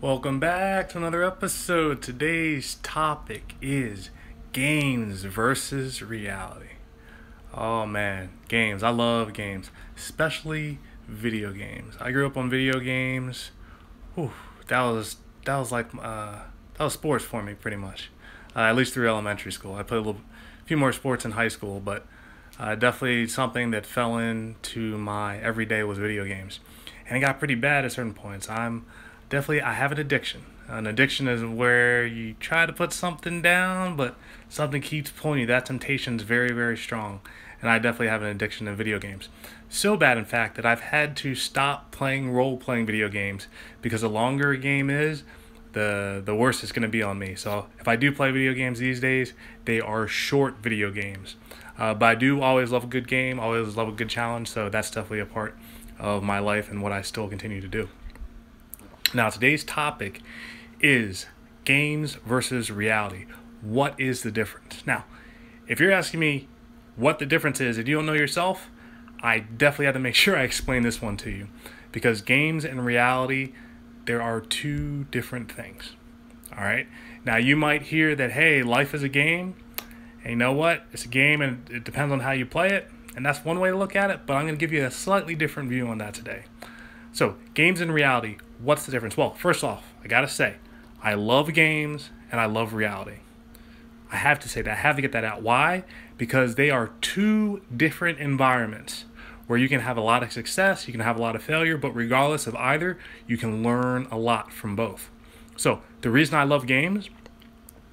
Welcome back to another episode. Today's topic is games versus reality. Oh man, games. I love games, especially video games. I grew up on video games. Whew, that was sports for me pretty much. At least through elementary school. I played a few more sports in high school, but definitely something that fell into my everyday was video games, and it got pretty bad at certain points. I have an addiction. An addiction is where you try to put something down, but something keeps pulling you. That temptation is very, very strong. And I definitely have an addiction to video games. So bad, in fact, that I've had to stop playing role-playing video games because the longer a game is, the worse it's going to be on me. So if I do play video games these days, they are short video games. But I do always love a good game, always love a good challenge, so that's definitely a part of my life and what I still continue to do. Now, today's topic is games versus reality. What is the difference? Now, if you're asking me what the difference is, if you don't know yourself, I definitely have to make sure I explain this one to you. Because games and reality, there are two different things. All right? Now, you might hear that, hey, life is a game. And you know what? It's a game and it depends on how you play it. And that's one way to look at it, but I'm going to give you a slightly different view on that today. So, games and reality, what's the difference? Well, first off, I gotta say, I love games and I love reality. I have to say that. I have to get that out. Why? Because they are two different environments where you can have a lot of success, you can have a lot of failure, but regardless of either, you can learn a lot from both. So, the reason I love games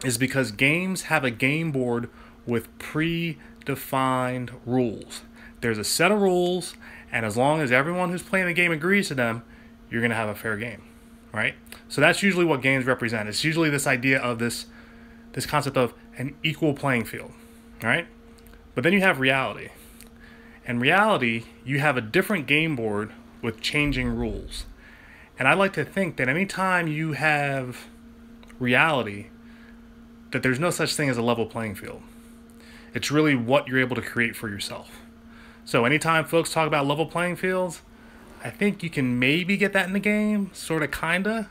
is because games have a game board with predefined rules. There's a set of rules, and as long as everyone who's playing the game agrees to them, you're going to have a fair game, right? So that's usually what games represent. It's usually this idea of this concept of an equal playing field, right? But then you have reality. And reality, you have a different game board with changing rules. And I like to think that anytime you have reality, that there's no such thing as a level playing field. It's really what you're able to create for yourself. So anytime folks talk about level playing fields, I think you can maybe get that in the game, sort of, kinda,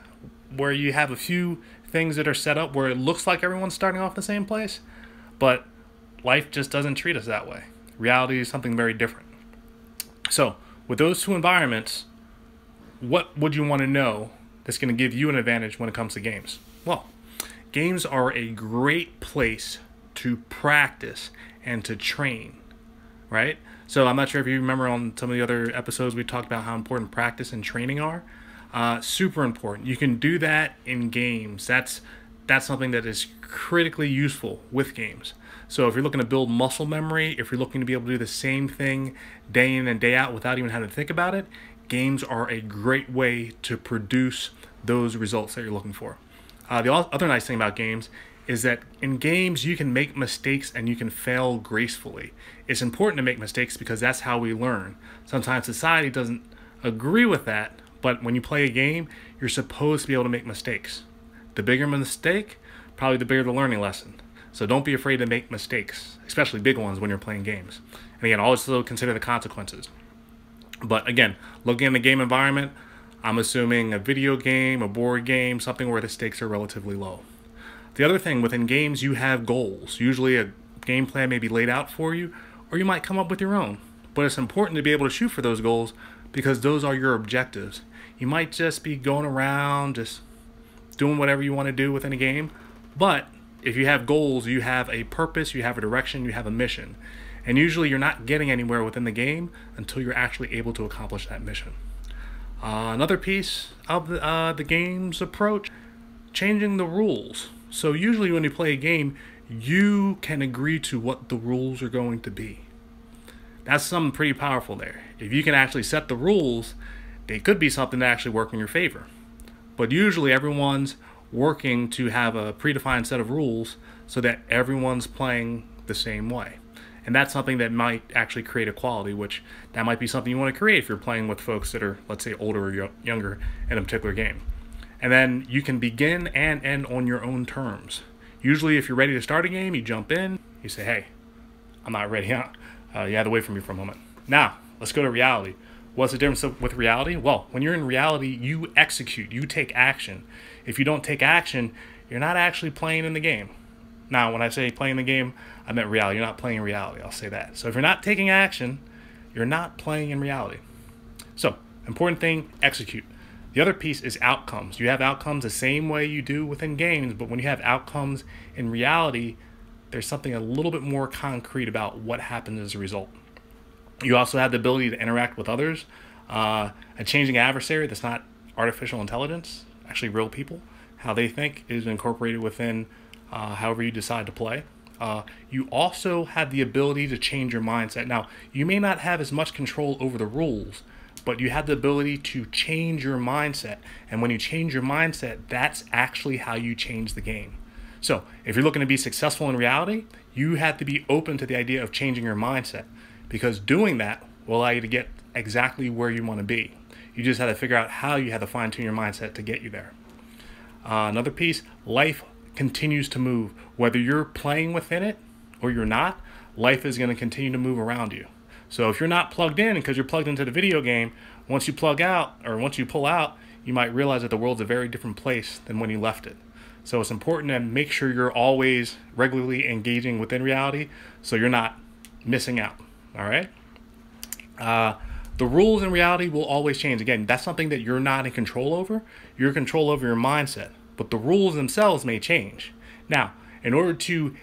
where you have a few things that are set up where it looks like everyone's starting off the same place, but life just doesn't treat us that way. Reality is something very different. So with those two environments, what would you want to know that's going to give you an advantage when it comes to games? Well, games are a great place to practice and to train, right? So I'm not sure if you remember on some of the other episodes we talked about how important practice and training are. Super important. You can do that in games. That's something that is critically useful with games. So if you're looking to build muscle memory, if you're looking to be able to do the same thing day in and day out without even having to think about it, games are a great way to produce those results that you're looking for. The other nice thing about games is that in games you can make mistakes and you can fail gracefully. It's important to make mistakes because that's how we learn. Sometimes society doesn't agree with that, but when you play a game, you're supposed to be able to make mistakes. The bigger the mistake, probably the bigger the learning lesson. So don't be afraid to make mistakes, especially big ones when you're playing games. And again, also consider the consequences. But again, looking at the game environment, I'm assuming a video game, a board game, something where the stakes are relatively low. The other thing, within games, you have goals. Usually a game plan may be laid out for you, or you might come up with your own. But it's important to be able to shoot for those goals because those are your objectives. You might just be going around, just doing whatever you want to do within a game. But if you have goals, you have a purpose, you have a direction, you have a mission. And usually you're not getting anywhere within the game until you're actually able to accomplish that mission. Another piece of the game's approach, changing the rules. So usually when you play a game, you can agree to what the rules are going to be. That's something pretty powerful there. If you can actually set the rules, they could be something that actually work in your favor. But usually everyone's working to have a predefined set of rules so that everyone's playing the same way. And that's something that might actually create equality, which that might be something you want to create if you're playing with folks that are, let's say, older or younger in a particular game. And then you can begin and end on your own terms. Usually if you're ready to start a game, you jump in, you say, hey, I'm not ready. You have to wait for me for a moment. Now, let's go to reality. What's the difference with reality? Well, when you're in reality, you execute, you take action. If you don't take action, you're not actually playing in the game. Now, when I say playing the game, I meant reality. You're not playing in reality. I'll say that. So if you're not taking action, you're not playing in reality. So, important thing, execute. The other piece is outcomes. You have outcomes the same way you do within games, but when you have outcomes in reality, there's something a little bit more concrete about what happens as a result. You also have the ability to interact with others. A changing adversary that's not artificial intelligence, actually real people, how they think is incorporated within however you decide to play. You also have the ability to change your mindset. Now, you may not have as much control over the rules, but you have the ability to change your mindset. And when you change your mindset, that's actually how you change the game. So if you're looking to be successful in reality, you have to be open to the idea of changing your mindset, because doing that will allow you to get exactly where you want to be. You just have to figure out how you have to fine-tune your mindset to get you there. Another piece, life continues to move. Whether you're playing within it or you're not, life is going to continue to move around you. So if you're not plugged in because you're plugged into the video game, once you plug out or once you pull out, you might realize that the world's a very different place than when you left it. So it's important to make sure you're always regularly engaging within reality so you're not missing out. All right? The rules in reality will always change. Again, that's something that you're not in control over. You're in control over your mindset, but the rules themselves may change. Now, in order to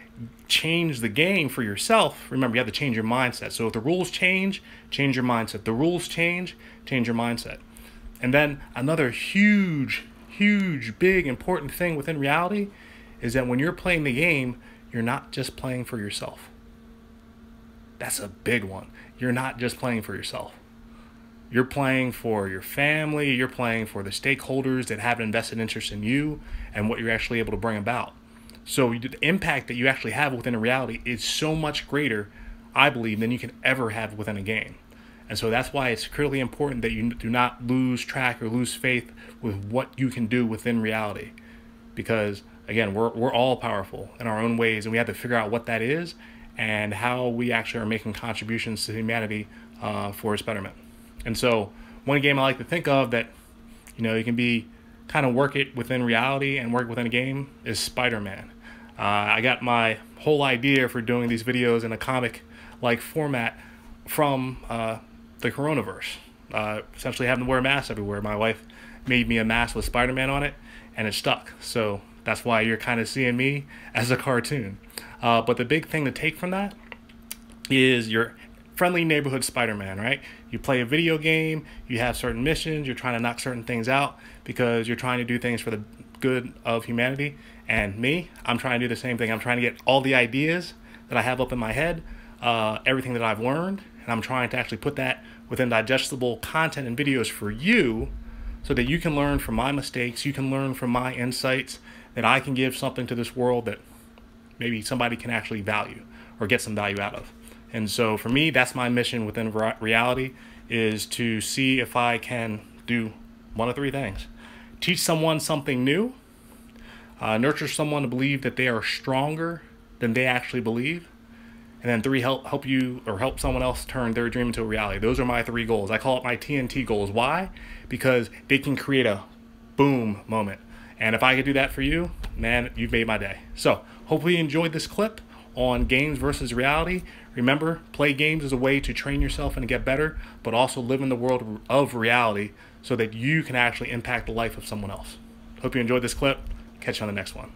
change the game for yourself, remember, you have to change your mindset. So if the rules change, change your mindset. The rules change your mindset. And then another huge, big, important thing within reality is that when you're playing the game, you're not just playing for yourself. That's a big one. You're not just playing for yourself. You're playing for your family. You're playing for the stakeholders that have an invested interest in you and what you're actually able to bring about. So the impact that you actually have within a reality is so much greater, I believe, than you can ever have within a game. And so that's why it's critically important that you do not lose track or lose faith with what you can do within reality. Because, again, we're all powerful in our own ways, and we have to figure out what that is and how we actually are making contributions to humanity for its betterment. And so one game I like to think of that, you can be kind of work it within reality and work within a game is Spider-Man. I got my whole idea for doing these videos in a comic-like format from the coronavirus. Essentially having to wear masks everywhere. My wife made me a mask with Spider-Man on it, and it stuck. So that's why you're kind of seeing me as a cartoon. But the big thing to take from that is your friendly neighborhood Spider-Man, right? You play a video game, you have certain missions, you're trying to knock certain things out because you're trying to do things for the good of humanity. And me, I'm trying to do the same thing. I'm trying to get all the ideas that I have up in my head, everything that I've learned, and I'm trying to actually put that within digestible content and videos for you so that you can learn from my mistakes, you can learn from my insights, that I can give something to this world that maybe somebody can actually value or get some value out of. And so for me, that's my mission within reality, is to see if I can do one of three things. Teach someone something new, nurture someone to believe that they are stronger than they actually believe, and then three, help you or help someone else turn their dream into a reality. Those are my three goals. I call it my TNT goals. Why? Because they can create a boom moment. And if I could do that for you, man, you've made my day. So hopefully you enjoyed this clip on games versus reality. Remember, play games as a way to train yourself and to get better, but also live in the world of reality so that you can actually impact the life of someone else. Hope you enjoyed this clip. Catch you on the next one.